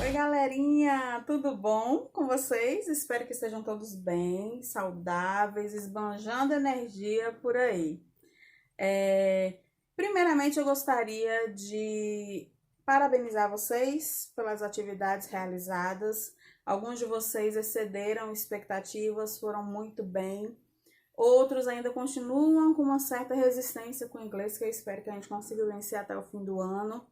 Oi, galerinha, tudo bom com vocês? Espero que estejam todos bem, saudáveis, esbanjando energia por aí. Primeiramente, eu gostaria de parabenizar vocês pelas atividades realizadas. Alguns de vocês excederam expectativas, foram muito bem. Outros ainda continuam com uma certa resistência com o inglês, que eu espero que a gente consiga vencer até o fim do ano.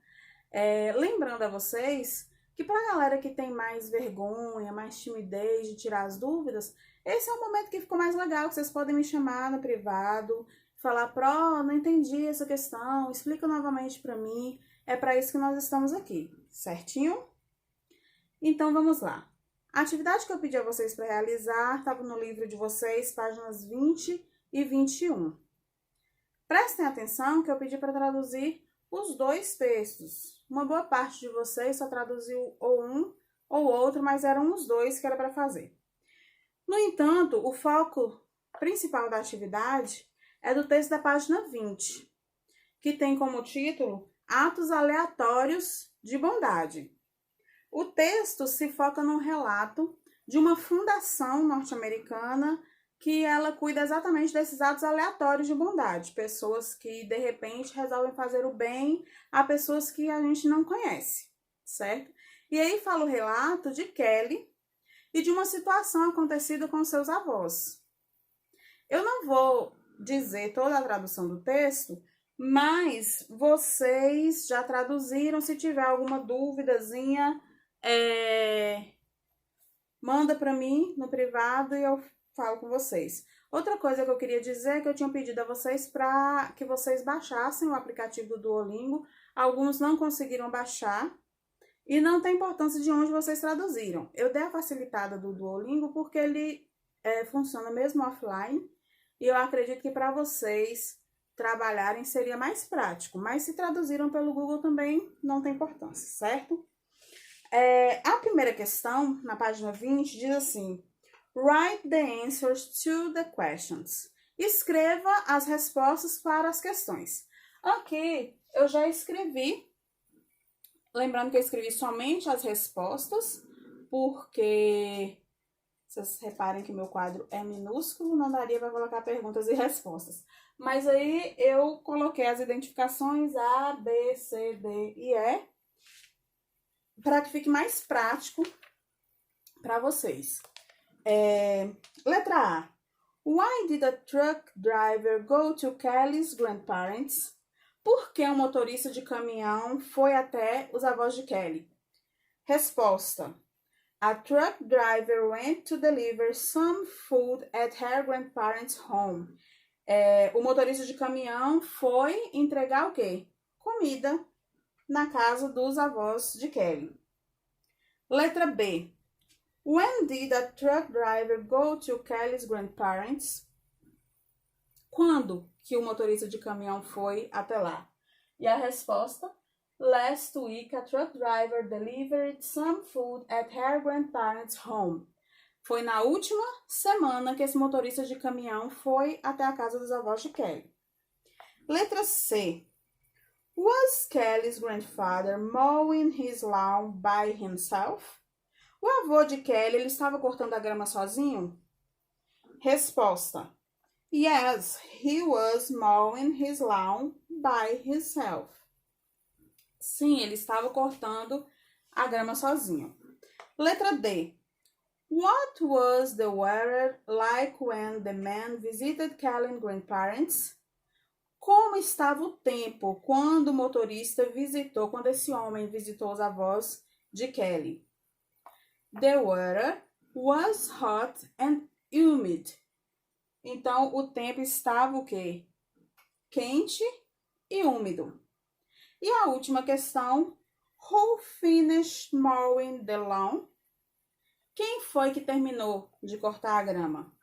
Lembrando a vocês que para a galera que tem mais vergonha, mais timidez de tirar as dúvidas, esse é o momento que ficou mais legal, que vocês podem me chamar no privado, falar, Pro, não entendi essa questão, explica novamente para mim. É para isso que nós estamos aqui, certinho? Então vamos lá. A atividade que eu pedi a vocês para realizar estava no livro de vocês, páginas 20 e 21. Prestem atenção que eu pedi para traduzir os dois textos. Uma boa parte de vocês só traduziu ou um ou outro, mas eram os dois que era para fazer. No entanto, o foco principal da atividade é do texto da página 20, que tem como título Atos Aleatórios de Bondade. O texto se foca num relato de uma fundação norte-americana que ela cuida exatamente desses atos aleatórios de bondade. Pessoas que, de repente, resolvem fazer o bem a pessoas que a gente não conhece, certo? E aí fala o relato de Kelly e de uma situação acontecida com seus avós. Eu não vou dizer toda a tradução do texto, mas vocês já traduziram. Se tiver alguma dúvidazinha, manda para mim no privado e eu falo com vocês. Outra coisa que eu queria dizer é que eu tinha pedido a vocês para que vocês baixassem o aplicativo do Duolingo. Alguns não conseguiram baixar e não tem importância de onde vocês traduziram. Eu dei a facilitada do Duolingo porque ele funciona mesmo offline e eu acredito que para vocês trabalharem seria mais prático. Mas se traduziram pelo Google também não tem importância, certo? A primeira questão, na página 20, diz assim: Write the answers to the questions. Escreva as respostas para as questões. Aqui, eu já escrevi. Lembrando que eu escrevi somente as respostas, porque vocês reparem que meu quadro é minúsculo, não daria para colocar perguntas e respostas. Mas aí eu coloquei as identificações A, B, C, D e E, para que fique mais prático para vocês. Letra A. Why did a truck driver go to Kelly's grandparents? Por que um motorista de caminhão foi até os avós de Kelly? Resposta. A truck driver went to deliver some food at her grandparents' home. O motorista de caminhão foi entregar o quê? Comida na casa dos avós de Kelly. Letra B. When did a truck driver go to Kelly's grandparents? Quando que o motorista de caminhão foi até lá? E a resposta: Last week a truck driver delivered some food at her grandparents' home. Foi na última semana que esse motorista de caminhão foi até a casa dos avós de Kelly. Letra C. Was Kelly's grandfather mowing his lawn by himself? O avô de Kelly, ele estava cortando a grama sozinho? Resposta. Yes, he was mowing his lawn by himself. Sim, ele estava cortando a grama sozinho. Letra D. What was the weather like when the man visited Kelly's grandparents? Como estava o tempo quando o motorista visitou, quando esse homem visitou os avós de Kelly? The weather was hot and humid. Então, o tempo estava o quê? Quente e úmido. E a última questão. Who finished mowing the lawn? Quem foi que terminou de cortar a grama?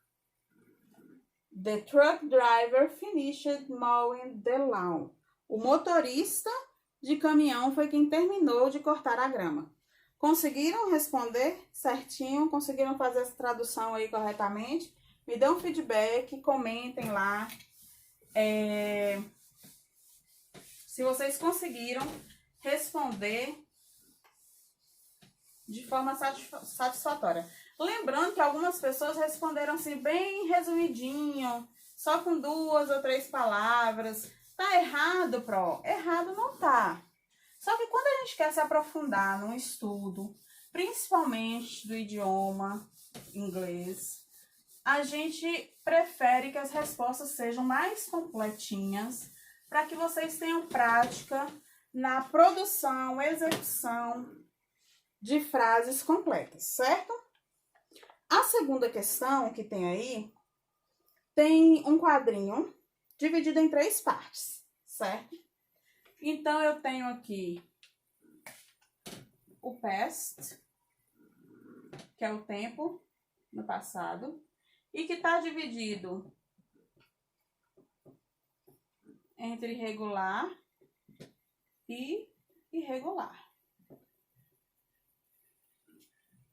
The truck driver finished mowing the lawn. O motorista de caminhão foi quem terminou de cortar a grama. Conseguiram responder certinho? Conseguiram fazer essa tradução aí corretamente? Me dão um feedback, comentem lá. se vocês conseguiram responder de forma satisfatória. Lembrando que algumas pessoas responderam assim bem resumidinho, só com 2 ou 3 palavras. Tá errado, Pro? Errado não tá. Só que quando a gente quer se aprofundar num estudo, principalmente do idioma inglês, a gente prefere que as respostas sejam mais completinhas para que vocês tenham prática na produção, execução de frases completas, certo? A segunda questão que tem aí, tem um quadrinho dividido em 3 partes, certo? Então, eu tenho aqui o past, que é o tempo no passado, e que está dividido entre regular e irregular.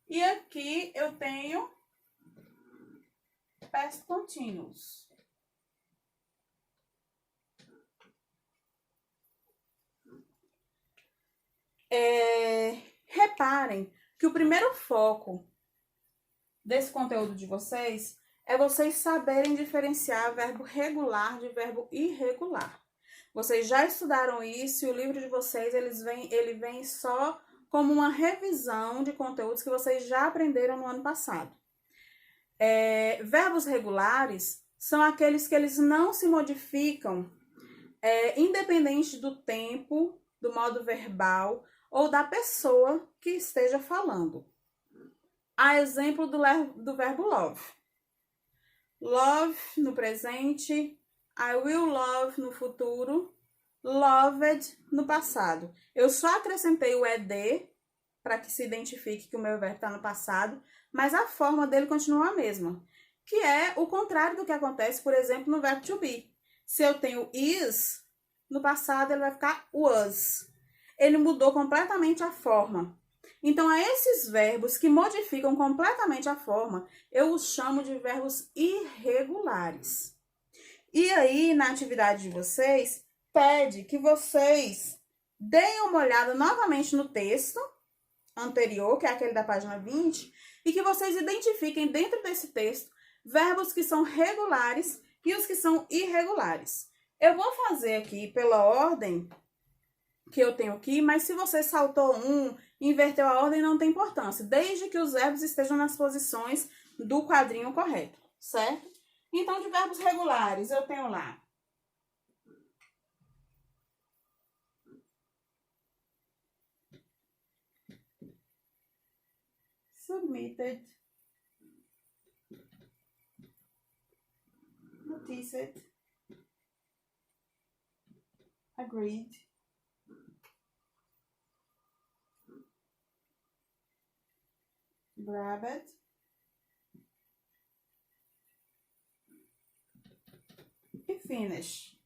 E aqui eu tenho past continuous. Reparem que o primeiro foco desse conteúdo de vocês é vocês saberem diferenciar verbo regular de verbo irregular. Vocês já estudaram isso e o livro de vocês ele vem só como uma revisão de conteúdos que vocês já aprenderam no ano passado. Verbos regulares são aqueles que eles não se modificam independente do tempo, do modo verbal ou da pessoa que esteja falando. A exemplo do verbo love. Love no presente, I will love no futuro, loved no passado. Eu só acrescentei o ed para que se identifique que o meu verbo está no passado, mas a forma dele continua a mesma, que é o contrário do que acontece, por exemplo, no verbo to be. Se eu tenho is, no passado ele vai ficar was. Ele mudou completamente a forma. Então, a esses verbos que modificam completamente a forma, eu os chamo de verbos irregulares. E aí, na atividade de vocês, pede que vocês deem uma olhada novamente no texto anterior, que é aquele da página 20, e que vocês identifiquem dentro desse texto verbos que são regulares e os que são irregulares. Eu vou fazer aqui pela ordem que eu tenho aqui, mas se você saltou inverteu a ordem, não tem importância, desde que os verbos estejam nas posições do quadrinho correto, certo? Então, de verbos regulares, eu tenho lá submitted, noticed, agreed, grabbed, e finished.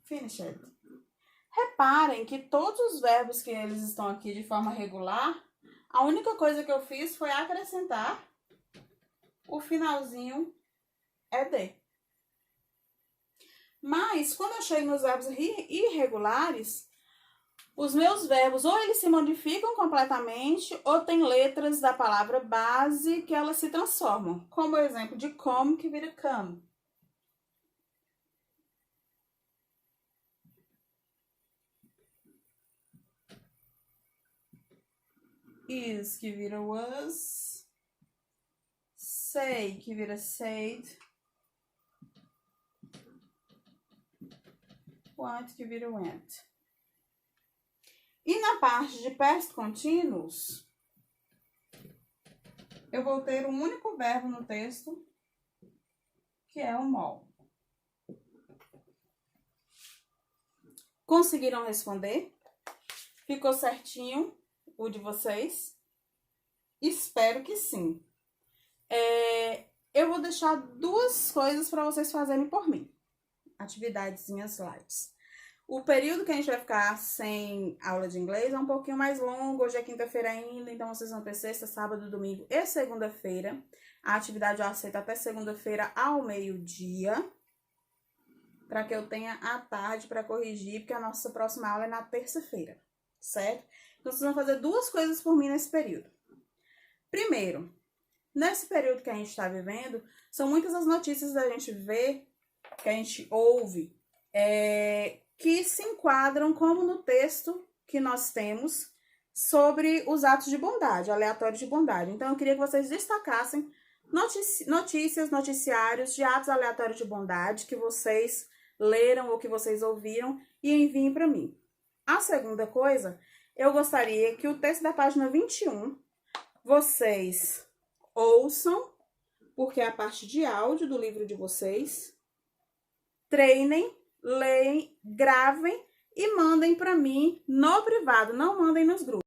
Reparem que todos os verbos que eles estão aqui de forma regular, a única coisa que eu fiz foi acrescentar o finalzinho ed. Mas, quando eu chego nos verbos irregulares, os meus verbos ou eles se modificam completamente ou tem letras da palavra base que elas se transformam. Como o exemplo de come, que vira come. Is, que vira was. Say, que vira said. Want, que vira went. E na parte de past continuous, eu vou ter um único verbo no texto, que é o mole. Conseguiram responder? Ficou certinho o de vocês? Espero que sim. Eu vou deixar 2 coisas para vocês fazerem por mim. Atividadezinhas lives. O período que a gente vai ficar sem aula de inglês é um pouquinho mais longo. Hoje é quinta-feira ainda, então vocês vão ter sexta, sábado, domingo e segunda-feira. A atividade eu aceito até segunda-feira ao meio-dia. para que eu tenha à tarde para corrigir, porque a nossa próxima aula é na terça-feira, certo? Então, vocês vão fazer duas coisas por mim nesse período. Primeiro, nesse período que a gente está vivendo, são muitas as notícias que a gente vê, que a gente ouve, que se enquadram como no texto que nós temos sobre os atos de bondade, aleatórios de bondade. Então, eu queria que vocês destacassem notícias, noticiários de atos aleatórios de bondade que vocês leram ou que vocês ouviram e enviem para mim. A segunda coisa, eu gostaria que o texto da página 21 vocês ouçam, porque é a parte de áudio do livro de vocês, treinem, leem, gravem e mandem para mim no privado, não mandem nos grupos.